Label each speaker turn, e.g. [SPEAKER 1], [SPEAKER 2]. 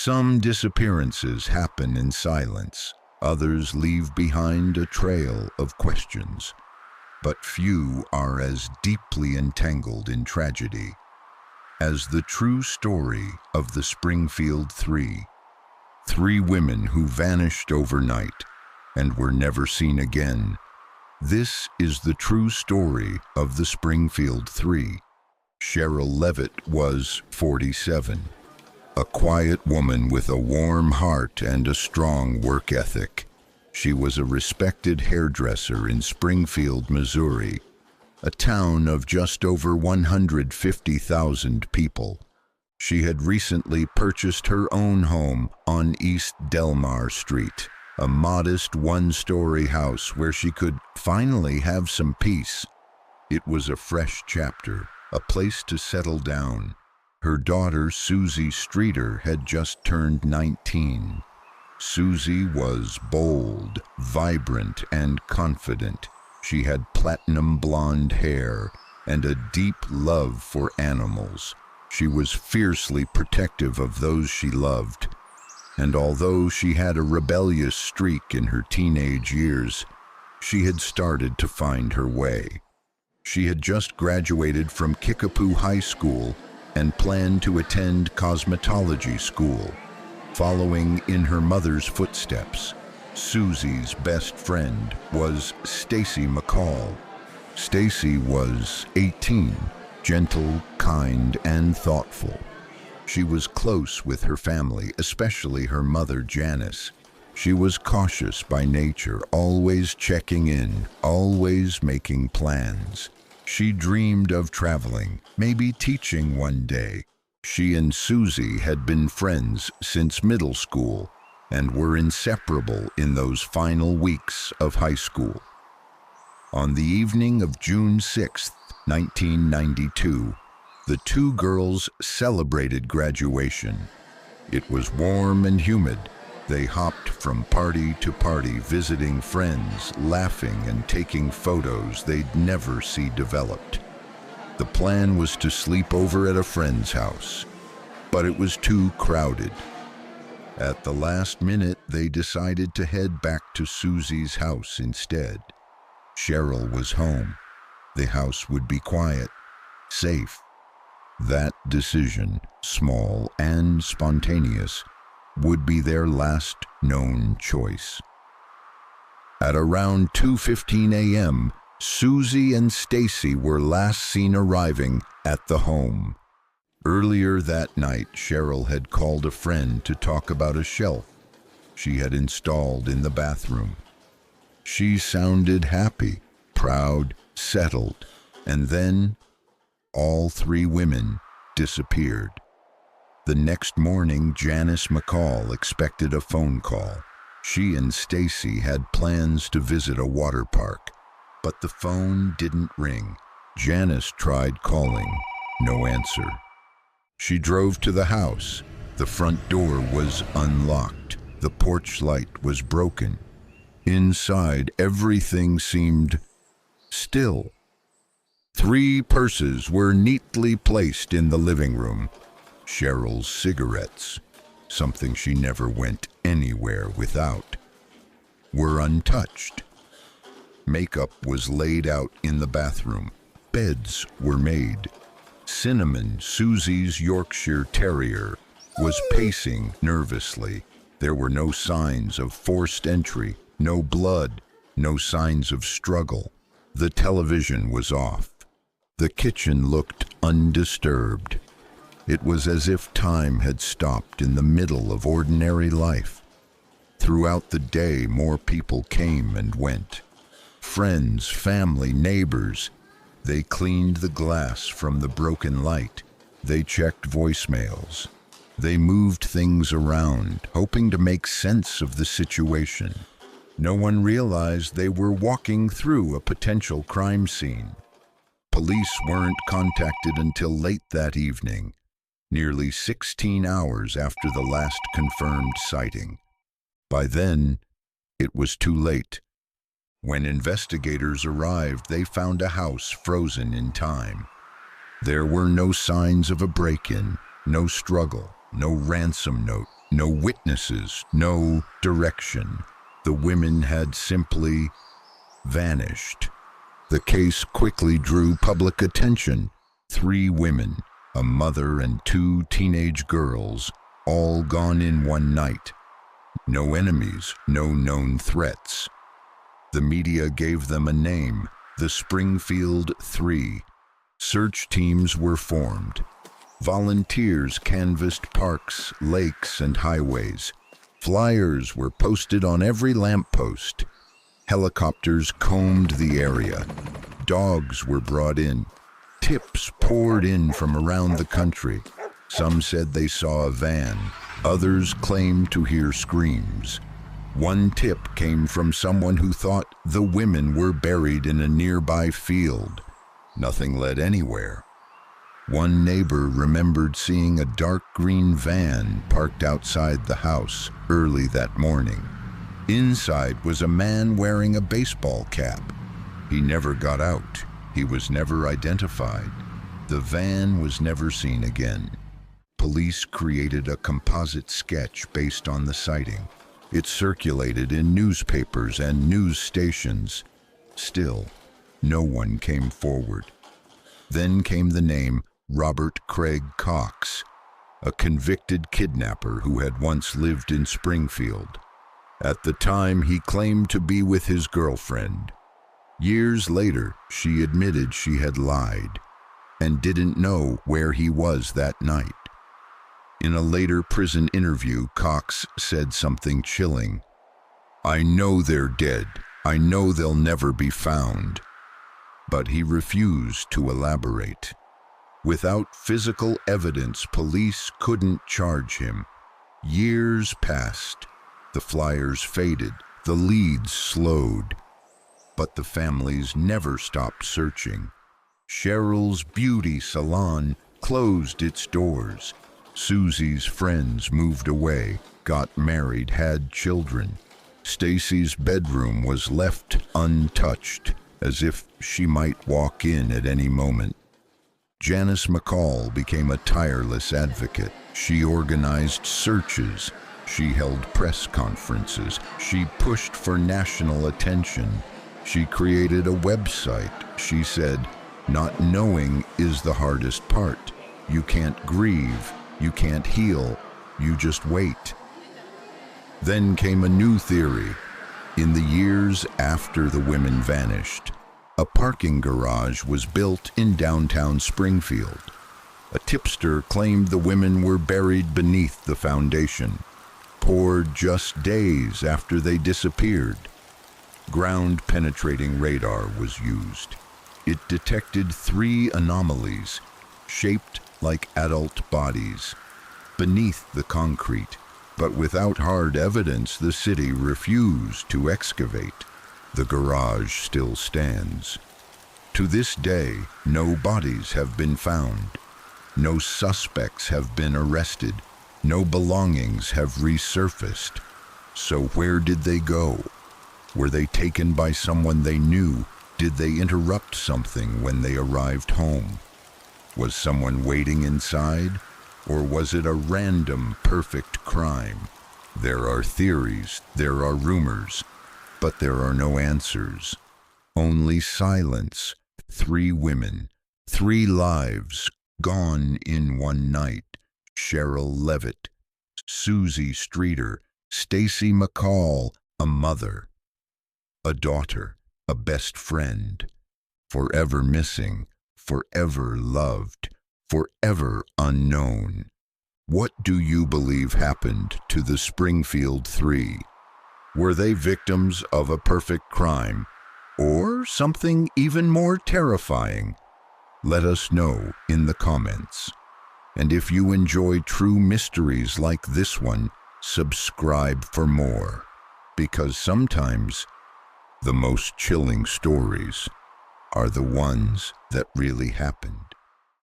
[SPEAKER 1] Some disappearances happen in silence, others leave behind a trail of questions. But few are as deeply entangled in tragedy as the true story of the Springfield Three. Three women who vanished overnight and were never seen again. This is the true story of the Springfield Three. Sherrill Levitt was 47. A quiet woman with a warm heart and a strong work ethic. She was a respected hairdresser in Springfield, Missouri, a town of just over 150,000 people. She had recently purchased her own home on East Delmar Street, a modest one-story house where she could finally have some peace. It was a fresh chapter, a place to settle down. Her daughter, Suzie Streeter, had just turned 19. Suzie was bold, vibrant, and confident. She had platinum blonde hair and a deep love for animals. She was fiercely protective of those she loved. And although she had a rebellious streak in her teenage years, she had started to find her way. She had just graduated from Kickapoo High School and planned to attend cosmetology school. Following in her mother's footsteps, Suzie's best friend was Stacy McCall. Stacy was 18, gentle, kind, and thoughtful. She was close with her family, especially her mother, Janice. She was cautious by nature, always checking in, always making plans. She dreamed of traveling, maybe teaching one day. She and Suzie had been friends since middle school and were inseparable in those final weeks of high school. On the evening of June 6, 1992, the two girls celebrated graduation. It was warm and humid. They hopped from party to party, visiting friends, laughing and taking photos they'd never see developed. The plan was to sleep over at a friend's house, but it was too crowded. At the last minute, they decided to head back to Suzie's house instead. Sherrill was home. The house would be quiet, safe. That decision, small and spontaneous, would be their last known choice. At around 2:15 a.m., Suzie and Stacy were last seen arriving at the home. Earlier that night, Sherrill had called a friend to talk about a shelf she had installed in the bathroom. She sounded happy, proud, settled, and then all three women disappeared. The next morning, Janice McCall expected a phone call. She and Stacy had plans to visit a water park, but the phone didn't ring. Janice tried calling, no answer. She drove to the house. The front door was unlocked. The porch light was broken. Inside, everything seemed still. 3 purses were neatly placed in the living room. Sherrill's cigarettes, something she never went anywhere without, were untouched. Makeup was laid out in the bathroom. Beds were made. Cinnamon, Suzie's Yorkshire Terrier, was pacing nervously. There were no signs of forced entry, no blood, no signs of struggle. The television was off. The kitchen looked undisturbed. It was as if time had stopped in the middle of ordinary life. Throughout the day, more people came and went. Friends, family, neighbors. They cleaned the glass from the broken light. They checked voicemails. They moved things around, hoping to make sense of the situation. No one realized they were walking through a potential crime scene. Police weren't contacted until late that evening, nearly 16 hours after the last confirmed sighting. By then, it was too late. When investigators arrived, they found a house frozen in time. There were no signs of a break-in, no struggle, no ransom note, No witnesses, no direction. The women had simply vanished. The case quickly drew public attention. 3 women, a mother and 2 teenage girls, all gone in one night. No enemies, no known threats. The media gave them a name, the Springfield Three. Search teams were formed. Volunteers canvassed parks, lakes, and highways. Flyers were posted on every lamppost. Helicopters combed the area. Dogs were brought in. Tips poured in from around the country. Some said they saw a van. Others claimed to hear screams. One tip came from someone who thought the women were buried in a nearby field. Nothing led anywhere. One neighbor remembered seeing a dark green van parked outside the house early that morning. Inside was a man wearing a baseball cap. He never got out. He was never identified. The van was never seen again. Police created a composite sketch based on the sighting. It circulated in newspapers and news stations. Still, no one came forward. Then came the name Robert Craig Cox, a convicted kidnapper who had once lived in Springfield. At the time, he claimed to be with his girlfriend. Years later, she admitted she had lied and didn't know where he was that night. In a later prison interview, Cox said something chilling. "I know they're dead. I know they'll never be found." But he refused to elaborate. Without physical evidence, police couldn't charge him. Years passed. The flyers faded. The leads slowed. But the families never stopped searching. Sherrill's beauty salon closed its doors. Susie's friends moved away, got married, had children. Stacy's bedroom was left untouched, as if she might walk in at any moment. Janice McCall became a tireless advocate. She organized searches. She held press conferences. She pushed for national attention. She created a website. She said, "Not knowing is the hardest part. You can't grieve. You can't heal. You just wait." Then came a new theory. In the years after the women vanished, a parking garage was built in downtown Springfield. A tipster claimed the women were buried beneath the foundation, poured just days after they disappeared. Ground-penetrating radar was used. It detected 3 anomalies, shaped like adult bodies, beneath the concrete. But without hard evidence, the city refused to excavate. The garage still stands. To this day, no bodies have been found. No suspects have been arrested. No belongings have resurfaced. So where did they go? Were they taken by someone they knew? Did they interrupt something when they arrived home? Was someone waiting inside? Or was it a random, perfect crime? There are theories, there are rumors, but there are no answers. Only silence. 3 women, 3 lives, gone in one night. Sherrill Levitt, Suzie Streeter, Stacy McCall, a mother, a daughter, a best friend. Forever missing, forever loved, forever unknown. What do you believe happened to the Springfield Three? Were they victims of a perfect crime, or something even more terrifying? Let us know in the comments. And if you enjoy true mysteries like this one, subscribe for more, because sometimes the most chilling stories are the ones that really happened.